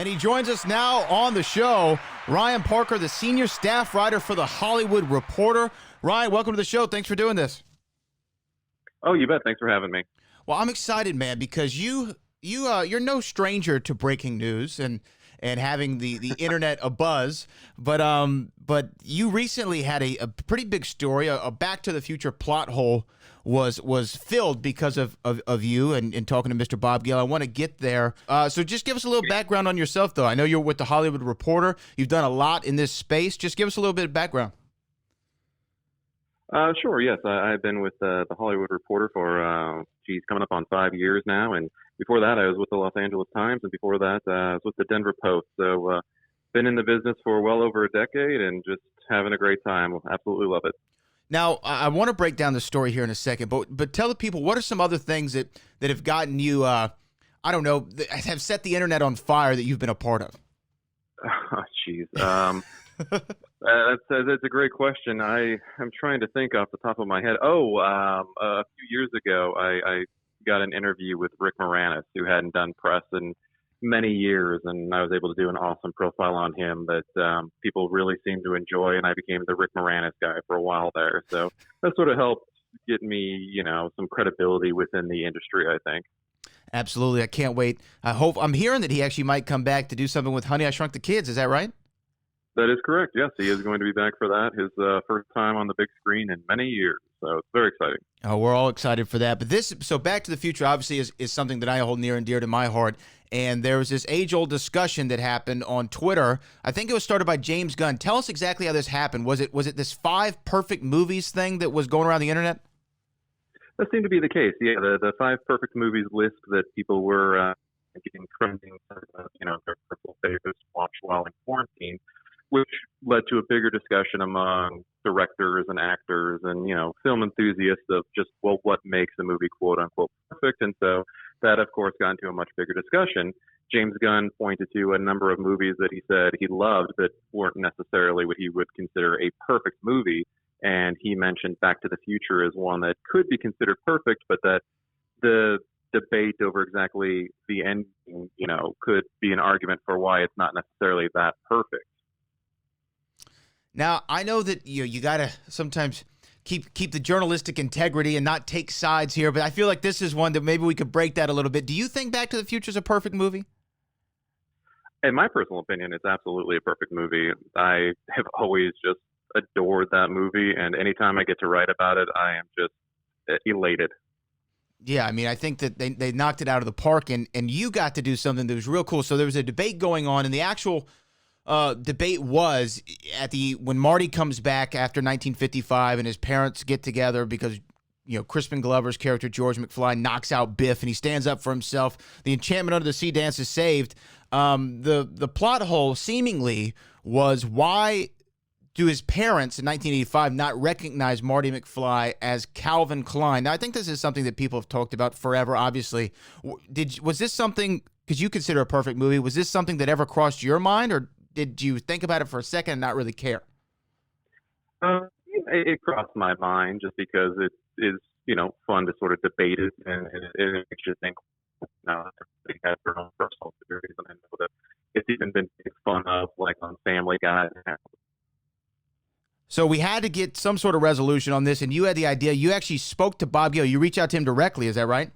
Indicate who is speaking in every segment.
Speaker 1: And he joins us now on the show, Ryan Parker, the senior staff writer for The Hollywood Reporter. Ryan, welcome to the show. Thanks for doing this.
Speaker 2: Oh, you bet. Thanks for having me.
Speaker 1: Well, I'm excited, man, because you're no stranger to breaking news and having the internet abuzz. But you recently had a pretty big story. A Back to the Future plot hole was filled because of you and talking to Mr. Bob Gale. I want to get there. So just give us a little background on yourself, though. I know you're with The Hollywood Reporter. You've done a lot in this space. Just give us a little bit of background.
Speaker 2: Sure, yes. I've been with the Hollywood Reporter for, coming up on 5 years now. And before that, I was with the Los Angeles Times. And before that, I was with the Denver Post. So been in the business for well over a decade and just having a great time. Absolutely love it.
Speaker 1: Now, I want to break down the story here in a second, but tell the people, what are some other things that have gotten you, I don't know, that have set the internet on fire that you've been a part of?
Speaker 2: Oh, jeez. That's a great question. I'm trying to think off the top of my head. A few years ago, I got an interview with Rick Moranis, who hadn't done press in many years, and I was able to do an awesome profile on him that people really seemed to enjoy, and I became the Rick Moranis guy for a while there. So that sort of helped get me, some credibility within the industry, I think.
Speaker 1: Absolutely. I can't wait. I'm hearing that he actually might come back to do something with Honey, I Shrunk the Kids. Is that right?
Speaker 2: That is correct. Yes, he is going to be back for that. His first time on the big screen in many years. So it's very exciting.
Speaker 1: Oh, we're all excited for that. But so Back to the Future obviously is something that I hold near and dear to my heart. And there was this age-old discussion that happened on Twitter. I think it was started by James Gunn. Tell us exactly how this happened. Was it this 5 perfect movies thing that was going around the internet?
Speaker 2: That seemed to be the case. Yeah, the 5 perfect movies list that people were getting trending, their personal favorites to watch while in quarantine, which led to a bigger discussion among directors and actors and, film enthusiasts of just, well, what makes a movie quote unquote perfect. And so that, of course, got into a much bigger discussion. James Gunn pointed to a number of movies that he said he loved that weren't necessarily what he would consider a perfect movie. And he mentioned Back to the Future as one that could be considered perfect, but that the debate over exactly the ending, could be an argument for why it's not necessarily that perfect.
Speaker 1: Now, I know that you got to sometimes keep the journalistic integrity and not take sides here, but I feel like this is one that maybe we could break that a little bit. Do you think Back to the Future is a perfect movie?
Speaker 2: In my personal opinion, it's absolutely a perfect movie. I have always just adored that movie, and anytime I get to write about it, I am just elated.
Speaker 1: Yeah, I mean, I think that they knocked it out of the park, and you got to do something that was real cool. So there was a debate going on, and the actual debate was when Marty comes back after 1955 and his parents get together because Crispin Glover's character George McFly knocks out Biff and he stands up for himself. The enchantment under the sea dance is saved. The plot hole seemingly was, why do his parents in 1985 not recognize Marty McFly as Calvin Klein? Now, I think this is something that people have talked about forever, obviously. Was this something, because you consider a perfect movie, was this something that ever crossed your mind, or did you think about it for a second and not really care?
Speaker 2: It crossed my mind just because it is, fun to sort of debate it, and it makes you think, everybody has their own personal theories, and I know that it's even been made fun of, like on Family Guy.
Speaker 1: So we had to get some sort of resolution on this, and you had the idea. You actually spoke to Bob Gale. You reached out to him directly, is that right?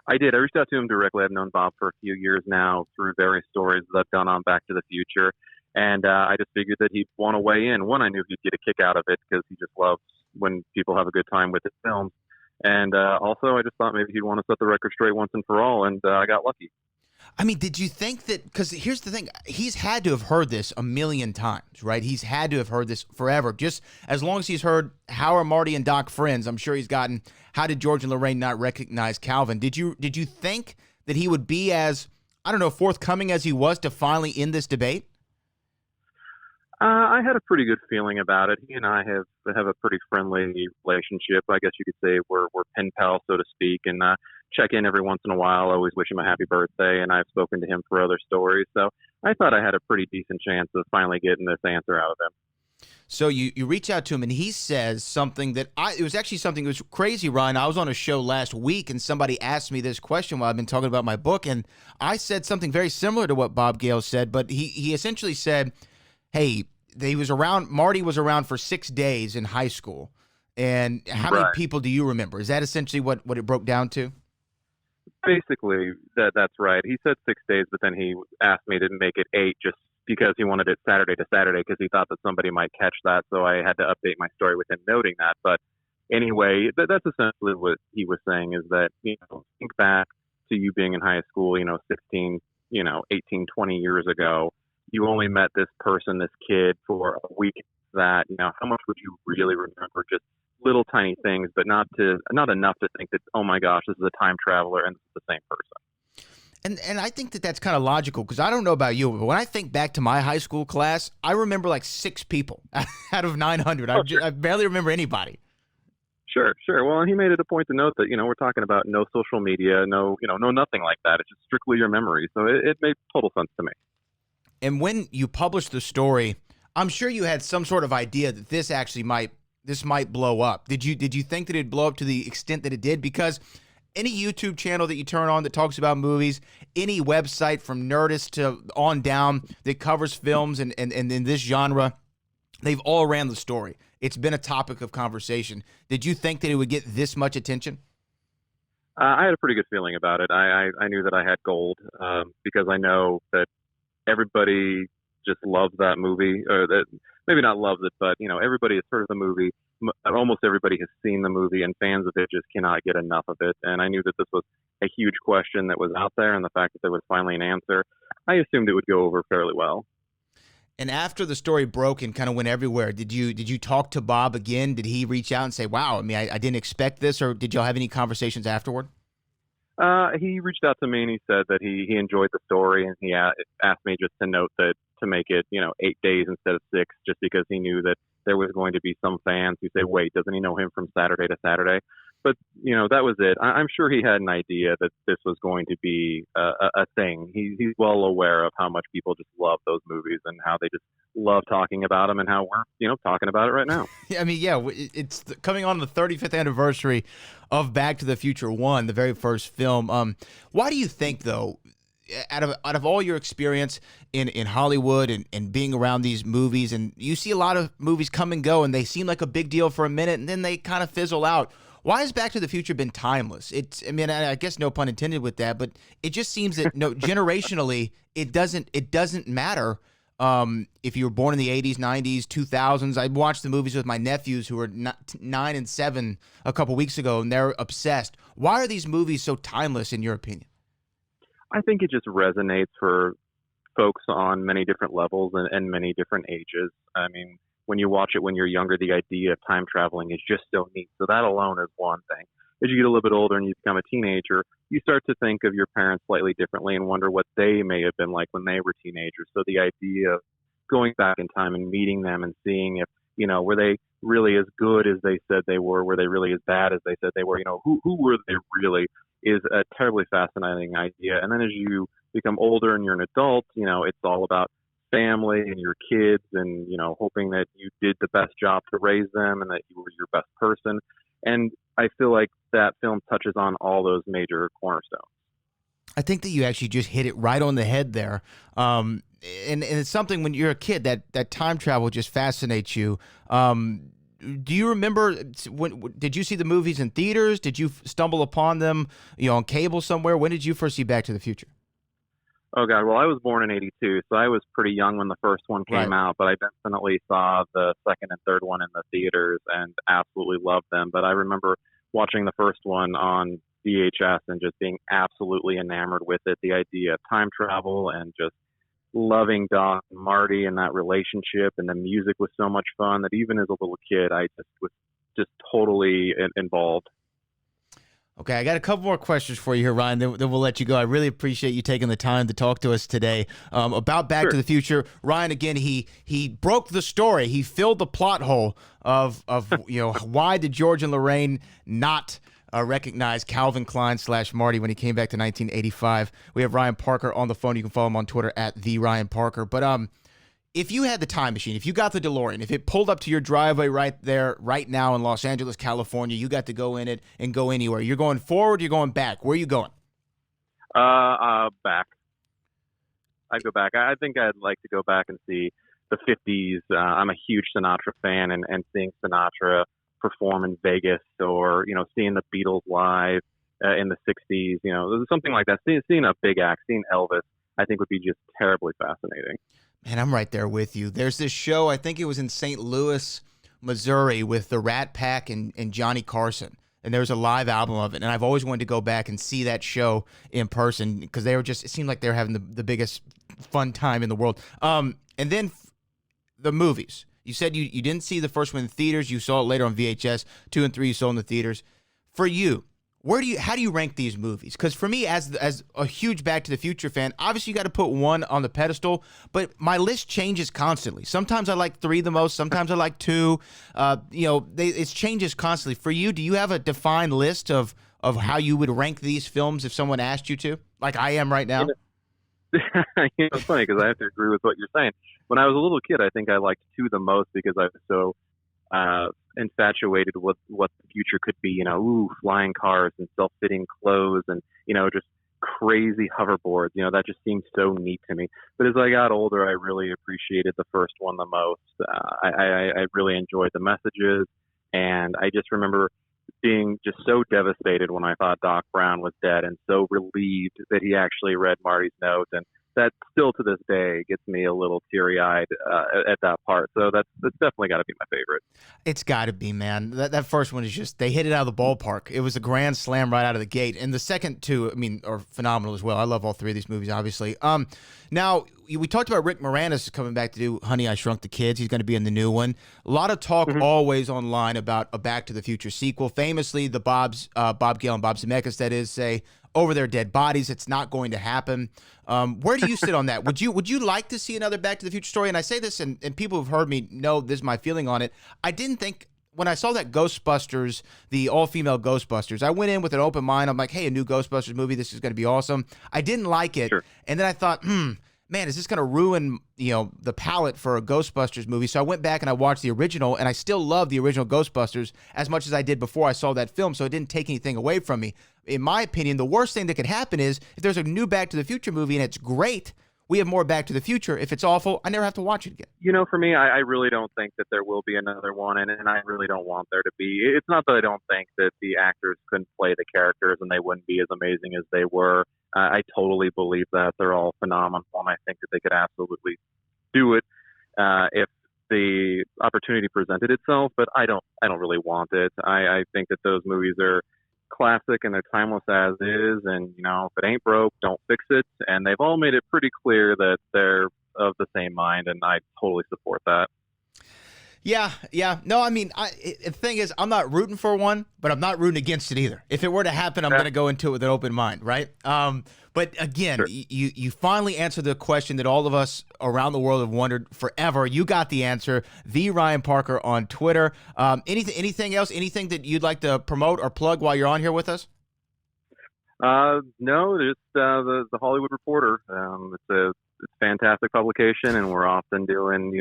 Speaker 2: I did. I reached out to him directly. I've known Bob for a few years now through various stories that I've done on Back to the Future. And I just figured that he'd want to weigh in. One, I knew he'd get a kick out of it because he just loves when people have a good time with his films. And also, I just thought maybe he'd want to set the record straight once and for all, and I got lucky.
Speaker 1: I mean, did you think that, because here's the thing, he's had to have heard this a million times, right? He's had to have heard this forever. Just as long as he's heard, how are Marty and Doc friends? I'm sure he's gotten, how did George and Lorraine not recognize Calvin? Did you think that he would be as, forthcoming as he was to finally end this debate?
Speaker 2: I had a pretty good feeling about it. He and I have a pretty friendly relationship. I guess you could say we're pen pals, so to speak, and check in every once in a while. I always wish him a happy birthday, and I've spoken to him for other stories. So I thought I had a pretty decent chance of finally getting this answer out of him.
Speaker 1: So you reach out to him, and he says something that it was actually something that was crazy, Ryan. I was on a show last week, and somebody asked me this question while I've been talking about my book, and I said something very similar to what Bob Gale said, but he essentially said, hey, Marty was around for 6 days in high school, and how many people do you remember? Is that essentially what it broke down to?
Speaker 2: Basically, that's right. He said 6 days, but then he asked me to make it 8 just because he wanted it Saturday to Saturday because he thought that somebody might catch that. So I had to update my story with him noting that. But anyway, that's essentially what he was saying is that, think back to you being in high school, 16, 18, 20 years ago. You only met this person, this kid, for a week. That, how much would you really remember? Just little tiny things, but not enough to think that, oh my gosh, this is a time traveler and this is the same person.
Speaker 1: And I think that that's kind of logical because I don't know about you, but when I think back to my high school class, I remember like 6 people out of 900. I barely remember anybody.
Speaker 2: Sure. Well, and he made it a point to note that, we're talking about no social media, no nothing like that. It's just strictly your memory. So it made total sense to me.
Speaker 1: And when you published the story, I'm sure you had some sort of idea that this actually might blow up. Did you think that it'd blow up to the extent that it did? Because any YouTube channel that you turn on that talks about movies, any website from Nerdist to on down that covers films and in this genre, they've all ran the story. It's been a topic of conversation. Did you think that it would get this much attention?
Speaker 2: I had a pretty good feeling about it. I knew that I had gold because I know that everybody just loves that movie, or that maybe not loves it, but everybody has heard of the movie. Almost everybody has seen the movie, and fans of it just cannot get enough of it. And I knew that this was a huge question that was out there, and the fact that there was finally an answer, I assumed it would go over fairly well.
Speaker 1: And after the story broke and kind of went everywhere, did you talk to Bob again? Did he reach out and say, "Wow, I mean, I didn't expect this," or did y'all have any conversations afterward?
Speaker 2: He reached out to me and he said that he enjoyed the story, and he asked me just to note that to make it 8 days instead of 6, just because he knew that there was going to be some fans who say, wait, doesn't he know him from Saturday to Saturday? But that was it. I'm sure he had an idea that this was going to be a thing. He's well aware of how much people just love those movies and how they just love talking about them, and how we're talking about it right now.
Speaker 1: I mean, yeah, it's coming on the 35th anniversary of Back to the Future 1, the very first film. Why do you think, though, out of all your experience in Hollywood and being around these movies, and you see a lot of movies come and go, and they seem like a big deal for a minute, and then they kind of fizzle out. Why has Back to the Future been timeless? I guess no pun intended with that, but it just seems that generationally, it doesn't matter if you were born in the 80s, 90s, 2000s. I watched the movies with my nephews who were 9 and 7 a couple weeks ago, and they're obsessed. Why are these movies so timeless, in your opinion?
Speaker 2: I think it just resonates for folks on many different levels and many different ages. I mean, when you watch it when you're younger, the idea of time traveling is just so neat. So that alone is one thing. As you get a little bit older and you become a teenager, you start to think of your parents slightly differently and wonder what they may have been like when they were teenagers. So the idea of going back in time and meeting them and seeing if, were they really as good as they said they were they really as bad as they said they were, who were they really, is a terribly fascinating idea. And then as you become older and you're an adult, it's all about family and your kids and, hoping that you did the best job to raise them and that you were your best person. And I feel like that film touches on all those major cornerstones.
Speaker 1: I think that you actually just hit it right on the head there. And it's something when you're a kid that time travel just fascinates you. Do you remember, did you see the movies in theaters? Did you stumble upon them, on cable somewhere? When did you first see Back to the Future?
Speaker 2: Oh, God. Well, I was born in 82, so I was pretty young when the first one came out, but I definitely saw the second and third one in the theaters and absolutely loved them. But I remember watching the first one on VHS and just being absolutely enamored with it, the idea of time travel and just loving Doc and Marty and that relationship, and the music was so much fun that even as a little kid, I just was just totally involved.
Speaker 1: Okay, I got a couple more questions for you here, Ryan, then we'll let you go. I really appreciate you taking the time to talk to us today about Back to the Future. Ryan, again, he broke the story. He filled the plot hole of why did George and Lorraine not recognize Calvin Klein / Marty when he came back to 1985. We have Ryan Parker on the phone. You can follow him on Twitter at @TheRyanParker. But if you had the time machine, if you got the DeLorean, if it pulled up to your driveway right there, right now in Los Angeles, California, you got to go in it and go anywhere. You're going forward, you're going back. Where are you going?
Speaker 2: Back. I'd go back. I think I'd like to go back and see the 50s. I'm a huge Sinatra fan, and seeing Sinatra perform in Vegas, or, you know, seeing the Beatles live in the 60s, you know, something like that. Seeing a big act, seeing Elvis, I think would be just terribly fascinating.
Speaker 1: Man, I'm right there with you. There's this show, I think it was in St. Louis, Missouri, with the Rat Pack and Johnny Carson. And there was a live album of it. And I've always wanted to go back and see that show in person, because they were just, it seemed like they were having the biggest fun time in the world. And then the movies. You said you didn't see the first one in theaters. You saw it later on VHS. 2 and 3 you saw in the theaters. For you, how do you rank these movies? Because for me, as a huge Back to the Future fan, obviously you got to put one on the pedestal, but my list changes constantly. Sometimes I like 3 the most, sometimes I like 2. It changes constantly. For you, do you have a defined list of how you would rank these films if someone asked you to, like I am right now?
Speaker 2: It's funny because I have to agree with what you're saying. When I was a little kid, I think I liked 2 the most because I was so infatuated with what the future could be, you know, flying cars and self-fitting clothes and, you know, just crazy hoverboards. You know, that just seemed so neat to me. But as I got older, I really appreciated the first one the most. I really enjoyed the messages, and I just remember being just so devastated when I thought Doc Brown was dead, and so relieved that he actually read Marty's note. And that still to this day gets me a little teary-eyed at that part. So that's definitely got to be my favorite.
Speaker 1: It's got to be, man. That first one is just, they hit it out of the ballpark. It was a grand slam right out of the gate. And the second 2, I mean, are phenomenal as well. I love all 3 of these movies, obviously. Now, we talked about Rick Moranis coming back to do Honey, I Shrunk the Kids. He's going to be in the new one. A lot of talk always online about a Back to the Future sequel. Famously, the Bob Gale and Bob Zemeckis, that is, say, over their dead bodies, it's not going to happen. Where do you sit on that? Would you like to see another Back to the Future story? And I say this, and people who've heard me know this is my feeling on it. I didn't think, when I saw that Ghostbusters, the all-female Ghostbusters, I went in with an open mind. I'm like, hey, a new Ghostbusters movie, this is going to be awesome. I didn't like it. Sure. And then I thought, man, is this going to ruin, the palette for a Ghostbusters movie? So I went back and I watched the original, and I still love the original Ghostbusters as much as I did before I saw that film, so it didn't take anything away from me. In my opinion, the worst thing that could happen is if there's a new Back to the Future movie and it's great, we have more Back to the Future. If it's awful, I never have to watch it again.
Speaker 2: You know, for me, I really don't think that there will be another one, and I really don't want there to be. It's not that I don't think that the actors couldn't play the characters and they wouldn't be as amazing as they were. I totally believe that. They're all phenomenal, and I think that they could absolutely do it if the opportunity presented itself, but I don't really want it. I think that those movies are classic and they're timeless as is, and, you know, if it ain't broke, don't fix it. And they've all made it pretty clear that they're of the same mind, and I totally support that.
Speaker 1: Yeah. No, I mean, the thing is, I'm not rooting for one, but I'm not rooting against it either. If it were to happen, I'm going to go into it with an open mind, right? But again, sure. You finally answered the question that all of us around the world have wondered forever. You got the answer. The Ryan Parker on Twitter. Anything else? Anything that you'd like to promote or plug while you're on here with us?
Speaker 2: No, just the Hollywood Reporter. It's a fantastic publication, and we're often doing,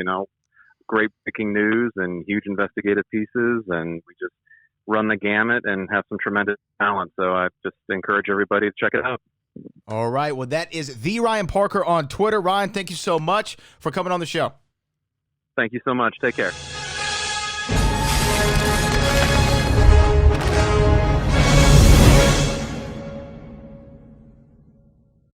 Speaker 2: great breaking news and huge investigative pieces, and we just run the gamut and have some tremendous talent. So I just encourage everybody to check it out.
Speaker 1: All right. Well, that is the Ryan Parker on Twitter. Ryan, thank you so much for coming on the show.
Speaker 2: Thank you so much. Take care.